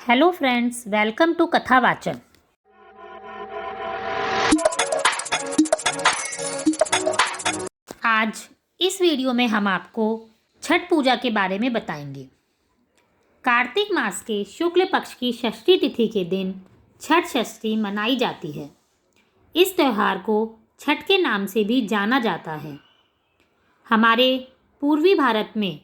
Hello friends, welcome to कथा वाचन। आज इस वीडियो में हम आपको छठ पूजा के बारे में बताएंगे। कार्तिक मास के शुक्ल पक्ष की षष्ठी तिथि के दिन छठ षष्ठी मनाई जाती है। इस त्यौहार को छठ के नाम से भी जाना जाता है। हमारे पूर्वी भारत में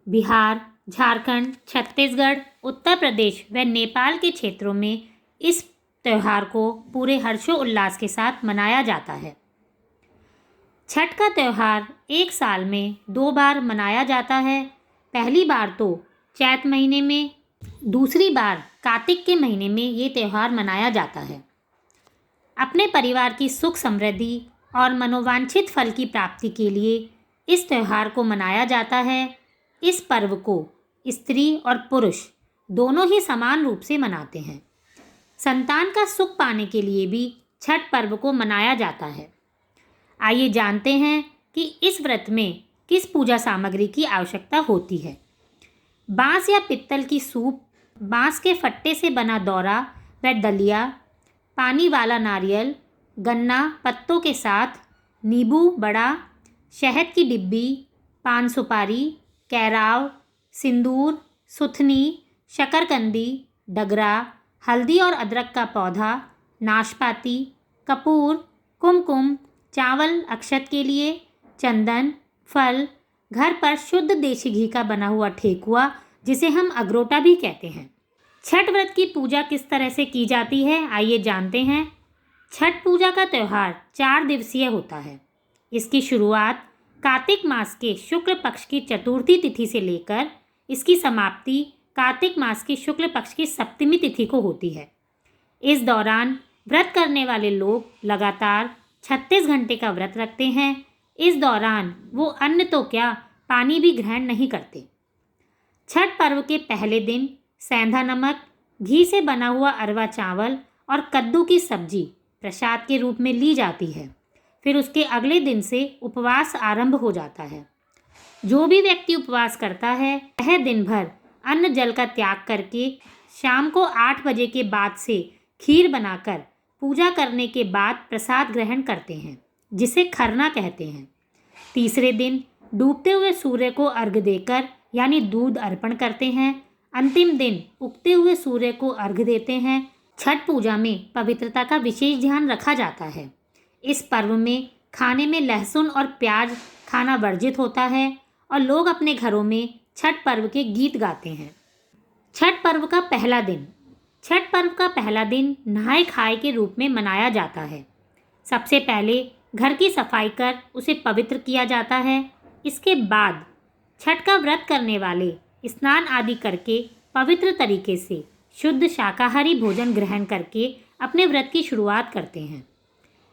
बिहार, झारखंड, छत्तीसगढ़, उत्तर प्रदेश व नेपाल के क्षेत्रों में इस त्यौहार को पूरे हर्षोल्लास के साथ मनाया जाता है। छठ का त्यौहार एक साल में 2 बार मनाया जाता है। पहली बार तो चैत महीने में, दूसरी बार कार्तिक के महीने में ये त्यौहार मनाया जाता है। अपने परिवार की सुख समृद्धि और मनोवांछित फल की प्राप्ति के लिए इस त्यौहार को मनाया जाता है। इस पर्व को स्त्री और पुरुष दोनों ही समान रूप से मनाते हैं। संतान का सुख पाने के लिए भी छठ पर्व को मनाया जाता है। आइए जानते हैं कि इस व्रत में किस पूजा सामग्री की आवश्यकता होती है। बांस या पित्तल की सूप, बांस के फट्टे से बना दौरा व दलिया, पानी वाला नारियल, गन्ना पत्तों के साथ, नींबू बड़ा, शहद की डिब्बी, पान सुपारी, कैराव, सिंदूर, सुथनी, शकरकंदी, डगरा, हल्दी और अदरक का पौधा, नाशपाती, कपूर, कुमकुम, चावल अक्षत के लिए, चंदन, फल, घर पर शुद्ध देसी घी का बना हुआ ठेकुआ जिसे हम अगरोटा भी कहते हैं। छठ व्रत की पूजा किस तरह से की जाती है, आइए जानते हैं। छठ पूजा का त्यौहार 4 दिवसीय होता है। इसकी शुरुआत कार्तिक मास के शुक्ल पक्ष की चतुर्थी तिथि से लेकर इसकी समाप्ति कार्तिक मास की शुक्ल पक्ष की सप्तमी तिथि को होती है। इस दौरान व्रत करने वाले लोग लगातार 36 घंटे का व्रत रखते हैं। इस दौरान वो अन्न तो क्या, पानी भी ग्रहण नहीं करते। छठ पर्व के पहले दिन सेंधा नमक, घी से बना हुआ अरवा चावल और कद्दू की सब्जी प्रसाद के रूप में ली जाती है। फिर उसके अगले दिन से उपवास आरंभ हो जाता है। जो भी व्यक्ति उपवास करता है वह दिन भर अन्न जल का त्याग करके शाम को 8 बजे के बाद से खीर बनाकर पूजा करने के बाद प्रसाद ग्रहण करते हैं, जिसे खरना कहते हैं। तीसरे दिन डूबते हुए सूर्य को अर्घ्य देकर यानी दूध अर्पण करते हैं। अंतिम दिन उगते हुए सूर्य को अर्घ्य देते हैं। छठ पूजा में पवित्रता का विशेष ध्यान रखा जाता है। इस पर्व में खाने में लहसुन और प्याज खाना वर्जित होता है और लोग अपने घरों में छठ पर्व के गीत गाते हैं। छठ पर्व का पहला दिन। छठ पर्व का पहला दिन नहाय खाए के रूप में मनाया जाता है। सबसे पहले घर की सफाई कर उसे पवित्र किया जाता है। इसके बाद छठ का व्रत करने वाले स्नान आदि करके पवित्र तरीके से शुद्ध शाकाहारी भोजन ग्रहण करके अपने व्रत की शुरुआत करते हैं।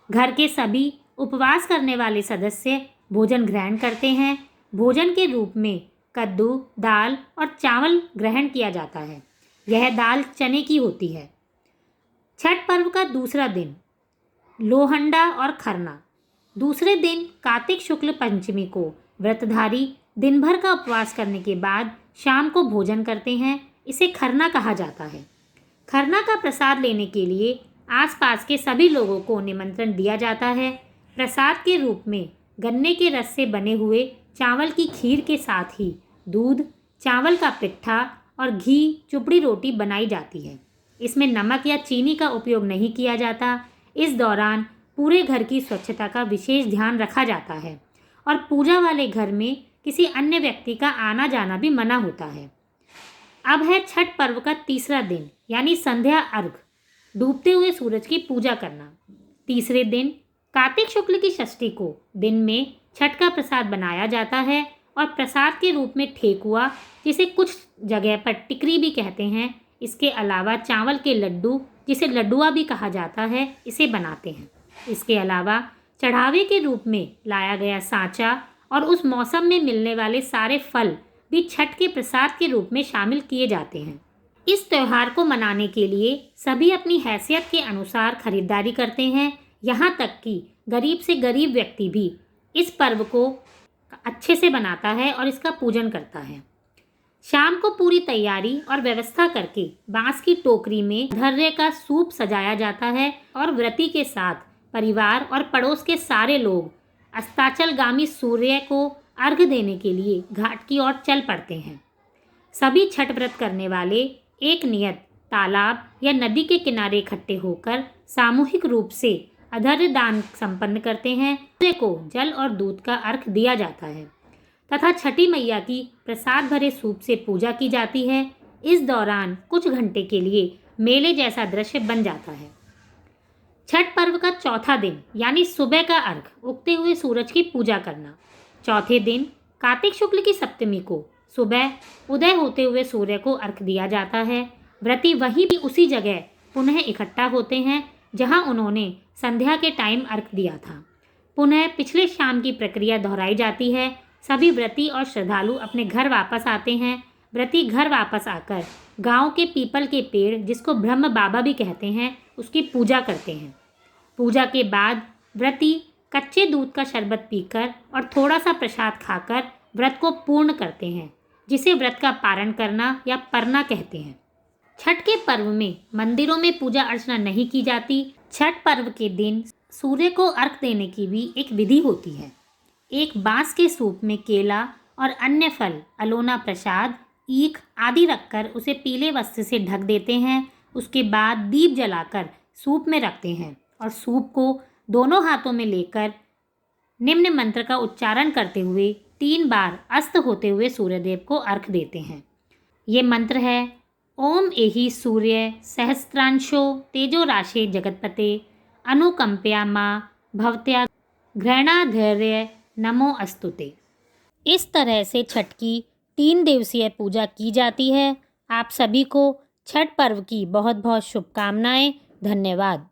घर के सभी उपवास करने वाले सदस्य भोजन ग्रहण करते हैं। भोजन के रूप में कद्दू, दाल और चावल ग्रहण किया जाता है। यह दाल चने की होती है। छठ पर्व का दूसरा दिन लोहंडा और खरना। दूसरे दिन कार्तिक शुक्ल पंचमी को व्रतधारी दिन भर का उपवास करने के बाद शाम को भोजन करते हैं। इसे खरना कहा जाता है। खरना का प्रसाद लेने के लिए आसपास के सभी लोगों को निमंत्रण दिया जाता है। प्रसाद के रूप में गन्ने के रस से बने हुए चावल की खीर के साथ ही दूध, चावल का पिट्ठा और घी, चुपड़ी रोटी बनाई जाती है। इसमें नमक या चीनी का उपयोग नहीं किया जाता। इस दौरान पूरे घर की स्वच्छता का विशेष ध्यान रखा जाता है और पूजा वाले घर में किसी अन्य व्यक्ति का आना जाना भी मना होता है। अब है छठ पर्व का तीसरा दिन यानी संध्या अर्घ, डूबते हुए सूरज की पूजा करना। तीसरे दिन कार्तिक शुक्ल की षष्ठी को दिन में छठ का प्रसाद बनाया जाता है और प्रसाद के रूप में ठेकुआ, जिसे कुछ जगह पर टिकरी भी कहते हैं, इसके अलावा चावल के लड्डू, जिसे लड्डुआ भी कहा जाता है, इसे बनाते हैं। इसके अलावा चढ़ावे के रूप में लाया गया सांचा और उस मौसम में मिलने वाले सारे फल भी छठ के प्रसाद के रूप में शामिल किए जाते हैं। इस त्यौहार को मनाने के लिए सभी अपनी हैसियत के अनुसार खरीदारी करते हैं। यहाँ तक कि गरीब से गरीब व्यक्ति भी इस पर्व को अच्छे से बनाता है और इसका पूजन करता है। शाम को पूरी तैयारी और व्यवस्था करके बांस की टोकरी में धर्रे का सूप सजाया जाता है और व्रती के साथ परिवार और पड़ोस के सारे लोग अस्ताचलगामी सूर्य को अर्घ्य देने के लिए घाट की ओर चल पड़ते हैं। सभी छठ व्रत करने वाले एक नियत तालाब या नदी के किनारे इकट्ठे होकर सामूहिक रूप से अर्घ्य दान संपन्न करते हैं। सूर्य को जल और दूध का अर्घ दिया जाता है तथा छठी मैया की प्रसाद भरे सूप से पूजा की जाती है। इस दौरान कुछ घंटे के लिए मेले जैसा दृश्य बन जाता है। छठ पर्व का चौथा दिन यानी सुबह का अर्घ, उगते हुए सूरज की पूजा करना। चौथे दिन कार्तिक शुक्ल की सप्तमी को सुबह उदय होते हुए सूर्य को अर्घ दिया जाता है। व्रती वहीं भी उसी जगह पुनः इकट्ठा होते हैं जहां उन्होंने संध्या के टाइम अर्घ दिया था। पुनः पिछले शाम की प्रक्रिया दोहराई जाती है। सभी व्रती और श्रद्धालु अपने घर वापस आते हैं। व्रती घर वापस आकर गांव के पीपल के पेड़, जिसको ब्रह्म बाबा भी कहते हैं, उसकी पूजा करते हैं। पूजा के बाद व्रती कच्चे दूध का शरबत पीकर और थोड़ा सा प्रसाद खाकर व्रत को पूर्ण करते हैं, जिसे व्रत का पारण करना या परना कहते हैं। छठ के पर्व में मंदिरों में पूजा अर्चना नहीं की जाती। छठ पर्व के दिन सूर्य को अर्घ देने की भी एक विधि होती है। एक बांस के सूप में केला और अन्य फल, अलोना प्रसाद, ईख आदि रखकर उसे पीले वस्त्र से ढक देते हैं। उसके बाद दीप जलाकर सूप में रखते हैं और सूप को दोनों हाथों में लेकर निम्न मंत्र का उच्चारण करते हुए 3 बार अस्त होते हुए सूर्यदेव को अर्घ देते हैं। ये मंत्र है: ओम एहि सूर्य सहस्त्रांशो तेजो राशे जगतपते अनुकंपया माँ भवत्या घृणाधैर्य नमो अस्तुते। इस तरह से छठ की 3 दिवसीय पूजा की जाती है। आप सभी को छठ पर्व की बहुत बहुत शुभकामनाएं। धन्यवाद।